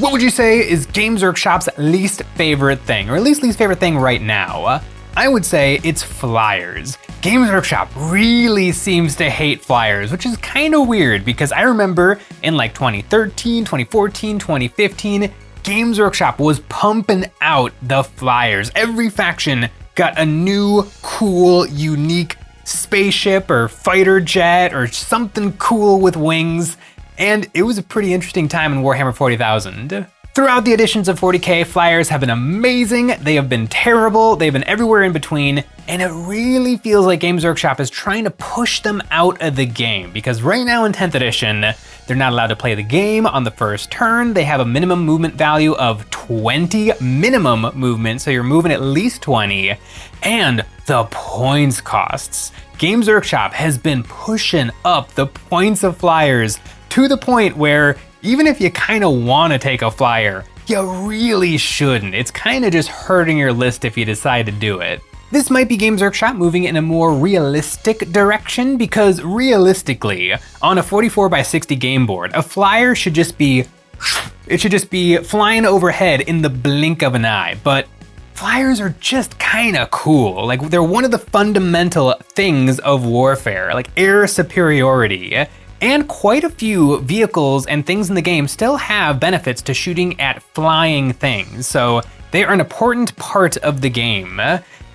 What would you say is Games Workshop's least favorite thing, or at least least favorite thing right now? I would say it's flyers. Games Workshop really seems to hate flyers, which is kind of weird because I remember in like 2013, 2014, 2015, Games Workshop was pumping out the flyers. Every faction got a new, cool, unique spaceship or fighter jet or something cool with wings, and it was a pretty interesting time in Warhammer 40,000. Throughout the editions of 40k, flyers have been amazing, they have been terrible, they've been everywhere in between, and it really feels like Games Workshop is trying to push them out of the game, because right now in 10th edition, they're not allowed to play the game on the first turn, they have a minimum movement value of 20 minimum movement, so you're moving at least 20, and the points costs. Games Workshop has been pushing up the points of flyers to the point where even if you kind of want to take a flyer, you really shouldn't. It's kind of just hurting your list if you decide to do it. This might be Games Workshop moving in a more realistic direction because realistically, on a 44x60 game board, a flyer should just be flying overhead in the blink of an eye, but flyers are just kind of cool. Like, they're one of the fundamental things of warfare, like air superiority. And quite a few vehicles and things in the game still have benefits to shooting at flying things, so they are an important part of the game.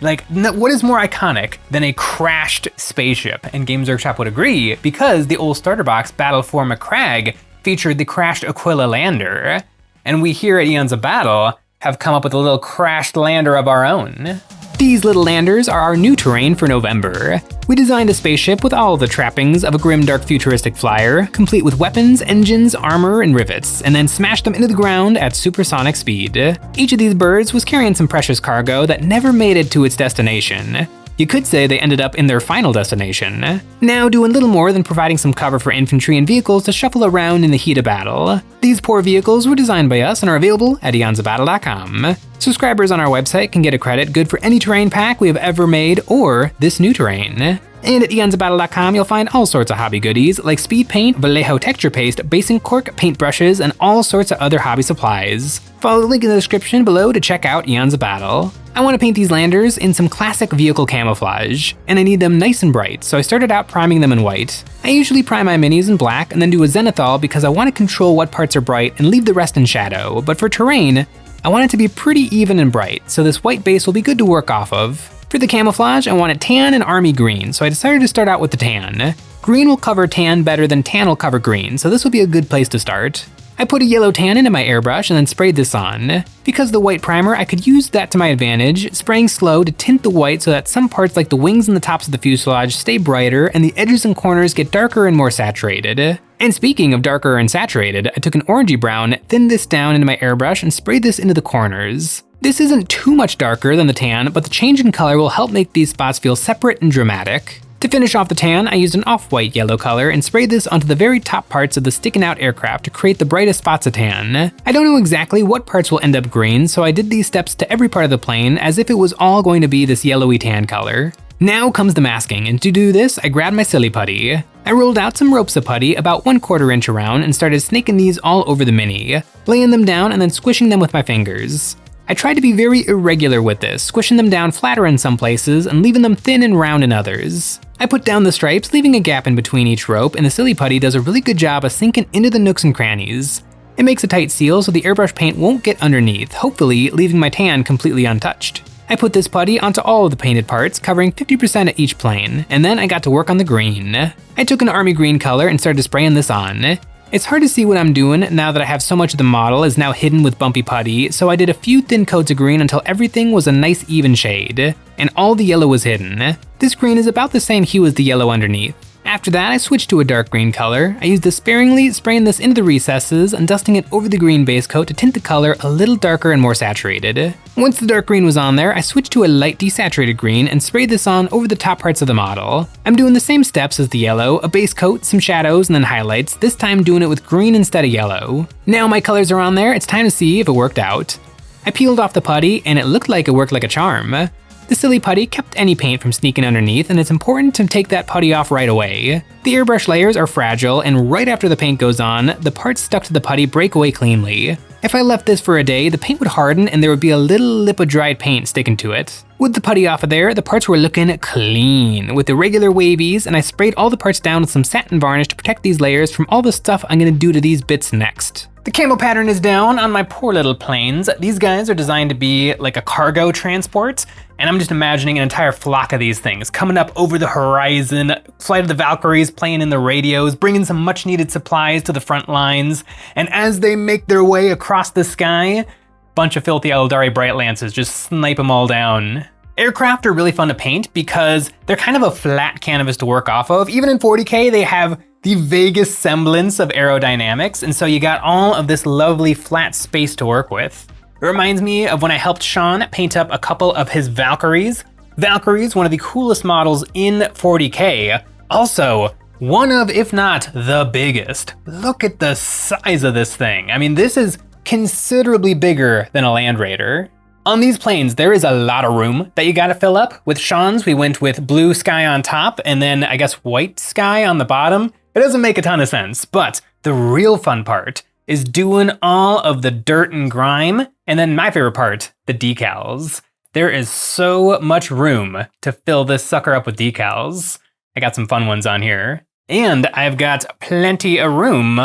Like, what is more iconic than a crashed spaceship? And Games Workshop would agree, because the old starter box Battle for McCrag featured the crashed Aquila lander, and we here at Eons of Battle have come up with a little crashed lander of our own. These little landers are our new terrain for November. We designed a spaceship with all the trappings of a grim dark futuristic flyer, complete with weapons, engines, armor, and rivets, and then smashed them into the ground at supersonic speed. Each of these birds was carrying some precious cargo that never made it to its destination. You could say they ended up in their final destination, now doing little more than providing some cover for infantry and vehicles to shuffle around in the heat of battle. These poor vehicles were designed by us and are available at EonsOfBattle.com. Subscribers on our website can get a credit good for any terrain pack we have ever made or this new terrain. And at EonsOfBattle.com you'll find all sorts of hobby goodies like speed paint, Vallejo texture paste, basing cork, paintbrushes, and all sorts of other hobby supplies. Follow the link in the description below to check out Eons of Battle. I want to paint these landers in some classic vehicle camouflage, and I need them nice and bright, so I started out priming them in white. I usually prime my minis in black and then do a zenithal because I want to control what parts are bright and leave the rest in shadow, but for terrain, I want it to be pretty even and bright, so this white base will be good to work off of. For the camouflage, I want it tan and army green, so I decided to start out with the tan. Green will cover tan better than tan will cover green, so this will be a good place to start. I put a yellow tan into my airbrush and then sprayed this on. Because of the white primer, I could use that to my advantage, spraying slow to tint the white so that some parts like the wings and the tops of the fuselage stay brighter and the edges and corners get darker and more saturated. And speaking of darker and saturated, I took an orangey brown, thinned this down into my airbrush and sprayed this into the corners. This isn't too much darker than the tan, but the change in color will help make these spots feel separate and dramatic. To finish off the tan, I used an off-white yellow color and sprayed this onto the very top parts of the sticking out aircraft to create the brightest spots of tan. I don't know exactly what parts will end up green, so I did these steps to every part of the plane as if it was all going to be this yellowy tan color. Now comes the masking, and to do this, I grabbed my silly putty. I rolled out some ropes of putty about 1/4 inch around and started snaking these all over the mini, laying them down and then squishing them with my fingers. I tried to be very irregular with this, squishing them down flatter in some places and leaving them thin and round in others. I put down the stripes, leaving a gap in between each rope, and the silly putty does a really good job of sinking into the nooks and crannies. It makes a tight seal so the airbrush paint won't get underneath, hopefully leaving my tan completely untouched. I put this putty onto all of the painted parts, covering 50% at each plane, and then I got to work on the green. I took an army green color and started spraying this on. It's hard to see what I'm doing now that I have so much of the model is now hidden with bumpy putty, so I did a few thin coats of green until everything was a nice even shade, and all the yellow was hidden. This green is about the same hue as the yellow underneath. After that, I switched to a dark green color. I used this sparingly, spraying this into the recesses and dusting it over the green base coat to tint the color a little darker and more saturated. Once the dark green was on there, I switched to a light desaturated green and sprayed this on over the top parts of the model. I'm doing the same steps as the yellow, a base coat, some shadows, and then highlights, this time doing it with green instead of yellow. Now my colors are on there, it's time to see if it worked out. I peeled off the putty and it looked like it worked like a charm. The silly putty kept any paint from sneaking underneath, and it's important to take that putty off right away. The airbrush layers are fragile, and right after the paint goes on, the parts stuck to the putty break away cleanly. If I left this for a day, the paint would harden and there would be a little lip of dried paint sticking to it. With the putty off of there, the parts were looking clean with the regular wavies, and I sprayed all the parts down with some satin varnish to protect these layers from all the stuff I'm gonna do to these bits next. The camo pattern is down on my poor little planes. These guys are designed to be like a cargo transport, and I'm just imagining an entire flock of these things coming up over the horizon, Flight of the Valkyries playing in the radios, bringing some much needed supplies to the front lines, and as they make their way across the sky, bunch of filthy Eldari Bright Lances just snipe them all down. Aircraft are really fun to paint because they're kind of a flat canvas to work off of. Even in 40K, they have the vaguest semblance of aerodynamics, and so you got all of this lovely flat space to work with. It reminds me of when I helped Sean paint up a couple of his Valkyries. Valkyries, one of the coolest models in 40K. Also, one of, if not the biggest. Look at the size of this thing. I mean, this is considerably bigger than a Land Raider. On these planes, there is a lot of room that you gotta fill up. With Sean's, we went with blue sky on top and then I guess white sky on the bottom. It doesn't make a ton of sense, but the real fun part is doing all of the dirt and grime, and then my favorite part, the decals. There is so much room to fill this sucker up with decals. I got some fun ones on here. And I've got plenty of room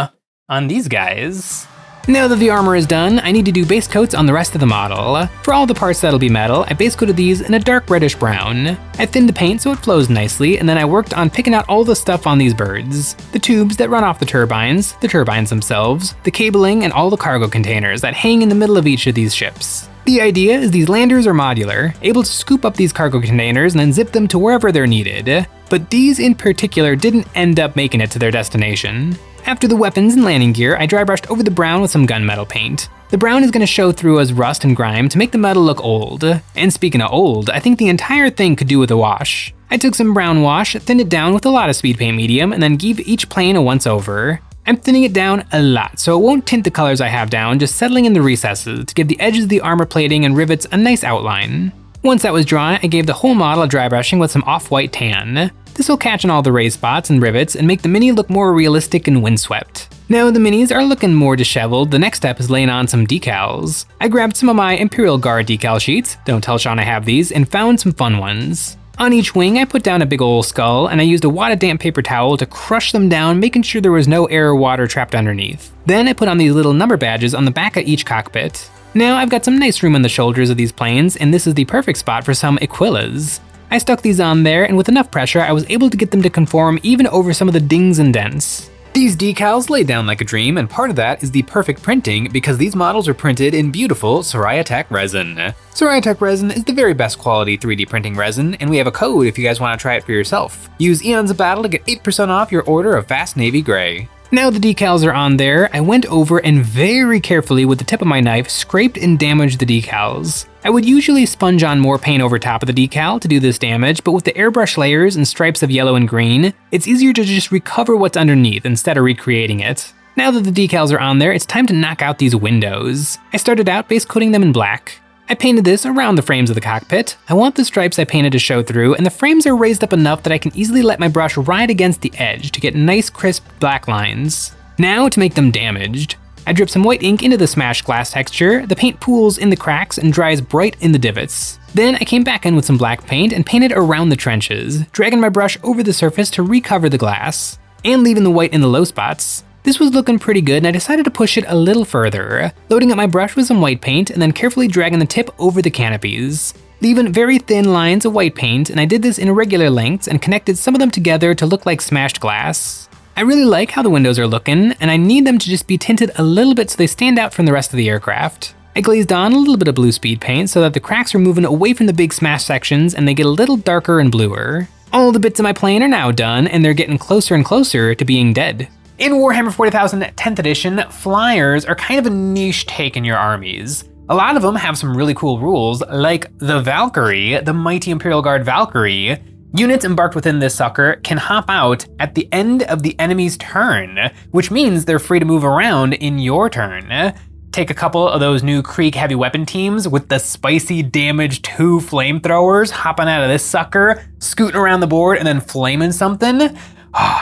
on these guys. Now that the armor is done, I need to do base coats on the rest of the model. For all the parts that'll be metal, I base coated these in a dark reddish brown. I thinned the paint so it flows nicely, and then I worked on picking out all the stuff on these birds. The tubes that run off the turbines themselves, the cabling, and all the cargo containers that hang in the middle of each of these ships. The idea is these landers are modular, able to scoop up these cargo containers and then zip them to wherever they're needed. But these in particular didn't end up making it to their destination. After the weapons and landing gear, I dry brushed over the brown with some gunmetal paint. The brown is going to show through as rust and grime to make the metal look old. And speaking of old, I think the entire thing could do with a wash. I took some brown wash, thinned it down with a lot of speed paint medium, and then gave each plane a once over. I'm thinning it down a lot, so it won't tint the colors I have down, just settling in the recesses to give the edges of the armor plating and rivets a nice outline. Once that was dry, I gave the whole model a dry brushing with some off-white tan. This will catch on all the raised spots and rivets and make the mini look more realistic and windswept. Now the minis are looking more disheveled, the next step is laying on some decals. I grabbed some of my Imperial Guard decal sheets, don't tell Sean I have these, and found some fun ones. On each wing, I put down a big ol' skull, and I used a wad of damp paper towel to crush them down, making sure there was no air or water trapped underneath. Then I put on these little number badges on the back of each cockpit. Now I've got some nice room on the shoulders of these planes, and this is the perfect spot for some Aquillas. I stuck these on there, and with enough pressure, I was able to get them to conform even over some of the dings and dents. These decals lay down like a dream, and part of that is the perfect printing because these models are printed in beautiful Soraya resin. Soraya resin is the very best quality 3D printing resin, and we have a code if you guys want to try it for yourself. Use EonsOfBattle to get 8% off your order of Fast Navy Gray. Now the decals are on there, I went over and very carefully with the tip of my knife scraped and damaged the decals. I would usually sponge on more paint over top of the decal to do this damage, but with the airbrush layers and stripes of yellow and green, it's easier to just recover what's underneath instead of recreating it. Now that the decals are on there, it's time to knock out these windows. I started out base coating them in black. I painted this around the frames of the cockpit. I want the stripes I painted to show through, and the frames are raised up enough that I can easily let my brush ride against the edge to get nice crisp black lines. Now to make them damaged. I drip some white ink into the smashed glass texture, the paint pools in the cracks and dries bright in the divots. Then I came back in with some black paint and painted around the trenches, dragging my brush over the surface to recover the glass, and leaving the white in the low spots. This was looking pretty good and I decided to push it a little further, loading up my brush with some white paint and then carefully dragging the tip over the canopies. Leaving very thin lines of white paint, and I did this in irregular lengths and connected some of them together to look like smashed glass. I really like how the windows are looking, and I need them to just be tinted a little bit so they stand out from the rest of the aircraft. I glazed on a little bit of blue speed paint so that the cracks are moving away from the big smash sections and they get a little darker and bluer. All the bits of my plane are now done, and they're getting closer and closer to being dead. In Warhammer 40,000 10th edition, flyers are kind of a niche take in your armies. A lot of them have some really cool rules, like the Valkyrie, the mighty Imperial Guard Valkyrie. Units embarked within this sucker can hop out at the end of the enemy's turn, which means they're free to move around in your turn. Take a couple of those new Krieg heavy weapon teams with the spicy damage 2 flamethrowers hopping out of this sucker, scooting around the board and then flaming something.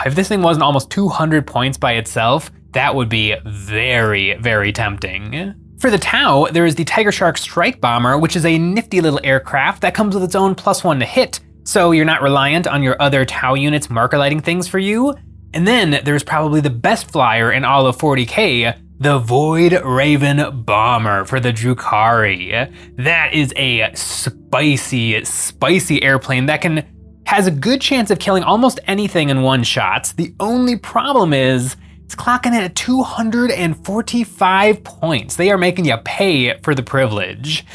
If this thing wasn't almost 200 points by itself, that would be very, very tempting. For the Tau, there is the Tiger Shark Strike Bomber, which is a nifty little aircraft that comes with its own +1 to hit, so you're not reliant on your other Tau units marker lighting things for you. And then there's probably the best flyer in all of 40k, the Void Raven Bomber for the Drukhari. That is a spicy airplane that has a good chance of killing almost anything in one shot. The only problem is it's clocking in at 245 points. They are making you pay for the privilege.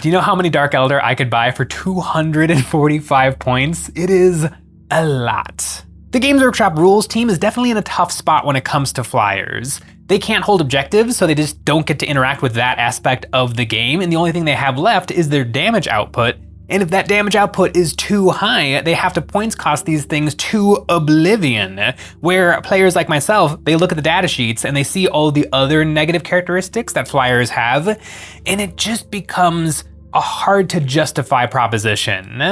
Do you know how many Dark Elder I could buy for 245 points? It is a lot. The Games Workshop rules team is definitely in a tough spot when it comes to flyers. They can't hold objectives, so they just don't get to interact with that aspect of the game, and the only thing they have left is their damage output. And if that damage output is too high, they have to points cost these things to oblivion, where players like myself, they look at the data sheets and they see all the other negative characteristics that flyers have, and it just becomes a hard to justify proposition.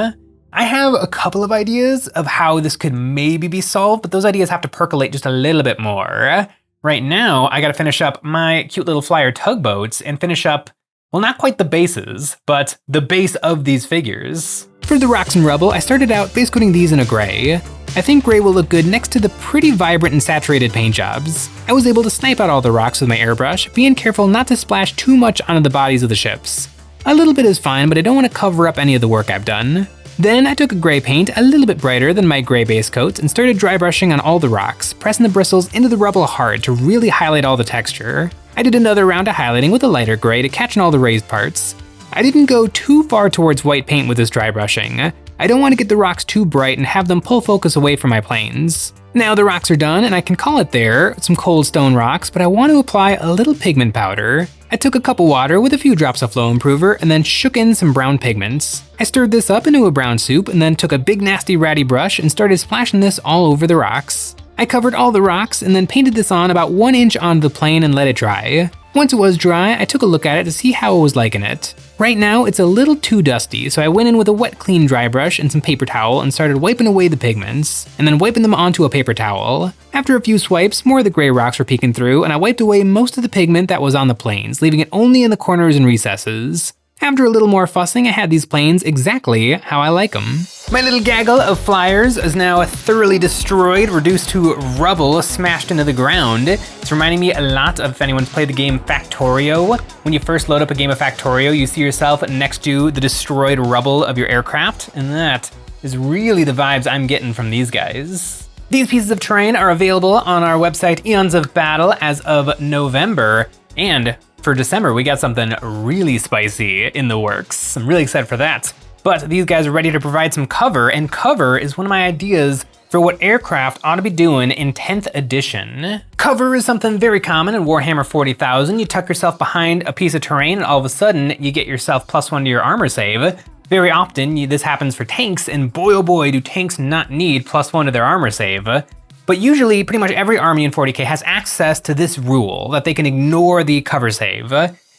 I have a couple of ideas of how this could maybe be solved, but those ideas have to percolate just a little bit more. Right now, I gotta finish up my cute little flyer tugboats and finish up, well, not quite the bases, but the base of these figures. For the rocks and rubble, I started out base coating these in a gray. I think gray will look good next to the pretty vibrant and saturated paint jobs. I was able to snipe out all the rocks with my airbrush, being careful not to splash too much onto the bodies of the ships. A little bit is fine, but I don't want to cover up any of the work I've done. Then I took a gray paint a little bit brighter than my gray base coat and started dry brushing on all the rocks, pressing the bristles into the rubble hard to really highlight all the texture. I did another round of highlighting with a lighter gray to catch in all the raised parts. I didn't go too far towards white paint with this dry brushing. I don't want to get the rocks too bright and have them pull focus away from my planes. Now the rocks are done and I can call it there, some cold stone rocks, but I want to apply a little pigment powder. I took a cup of water with a few drops of flow improver and then shook in some brown pigments. I stirred this up into a brown soup and then took a big nasty ratty brush and started splashing this all over the rocks. I covered all the rocks and then painted this on about 1 inch onto the plane and let it dry. Once it was dry, I took a look at it to see how I was liking it. Right now, it's a little too dusty, so I went in with a wet clean dry brush and some paper towel and started wiping away the pigments, and then wiping them onto a paper towel. After a few swipes, more of the gray rocks were peeking through, and I wiped away most of the pigment that was on the planes, leaving it only in the corners and recesses. After a little more fussing, I had these planes exactly how I like them. My little gaggle of flyers is now thoroughly destroyed, reduced to rubble, smashed into the ground. It's reminding me a lot of if anyone's played the game Factorio. When you first load up a game of Factorio, you see yourself next to the destroyed rubble of your aircraft, and that is really the vibes I'm getting from these guys. These pieces of terrain are available on our website Eons of Battle as of November, and for December, we got something really spicy in the works. I'm really excited for that. But these guys are ready to provide some cover, and cover is one of my ideas for what aircraft ought to be doing in 10th edition. Cover is something very common in Warhammer 40,000. You tuck yourself behind a piece of terrain and all of a sudden you get yourself +1 to your armor save. Very often this happens for tanks, and boy oh boy do tanks not need +1 to their armor save. But usually, pretty much every army in 40k has access to this rule, that they can ignore the cover save.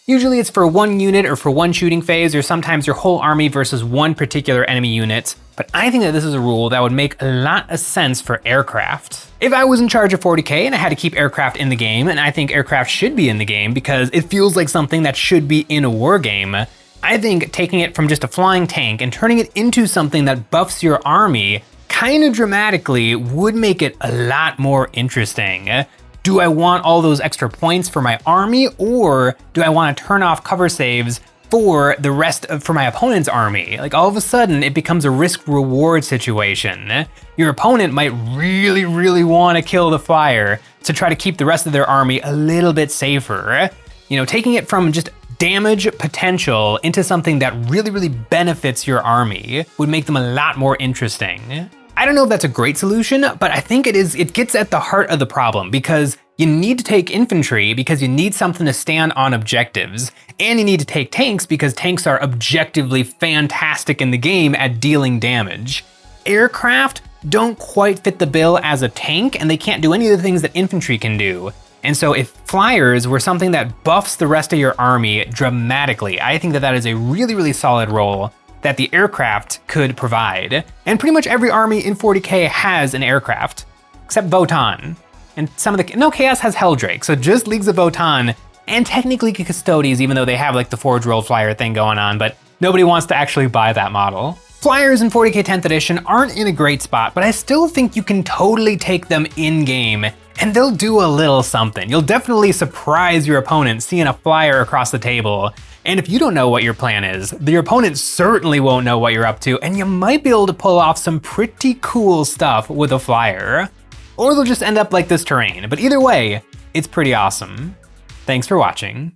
Usually it's for 1 unit or for 1 shooting phase, or sometimes your whole army versus 1 particular enemy unit. But I think that this is a rule that would make a lot of sense for aircraft. If I was in charge of 40k and I had to keep aircraft in the game, and I think aircraft should be in the game because it feels like something that should be in a war game, I think taking it from just a flying tank and turning it into something that buffs your army kind of dramatically would make it a lot more interesting. Do I want all those extra points for my army, or do I want to turn off cover saves for my opponent's army? Like all of a sudden it becomes a risk reward situation. Your opponent might really want to kill the flyer to try to keep the rest of their army a little bit safer. You know, taking it from just damage potential into something that really benefits your army would make them a lot more interesting. I don't know if that's a great solution, but I think it gets at the heart of the problem, because you need to take infantry because you need something to stand on objectives, and you need to take tanks because tanks are objectively fantastic in the game at dealing damage. Aircraft don't quite fit the bill as a tank, and they can't do any of the things that infantry can do. And so if flyers were something that buffs the rest of your army dramatically, I think that that is a really solid role that the aircraft could provide. And pretty much every army in 40k has an aircraft, except Votann. And no, Chaos has Helldrake, so just Leagues of Votann and technically Custodes, even though they have like the Forge World Flyer thing going on, but nobody wants to actually buy that model. Flyers in 40k 10th edition aren't in a great spot, but I still think you can totally take them in-game, and they'll do a little something. You'll definitely surprise your opponent seeing a flyer across the table, and if you don't know what your plan is, your opponent certainly won't know what you're up to, and you might be able to pull off some pretty cool stuff with a flyer. Or they'll just end up like this terrain, but either way, it's pretty awesome. Thanks for watching.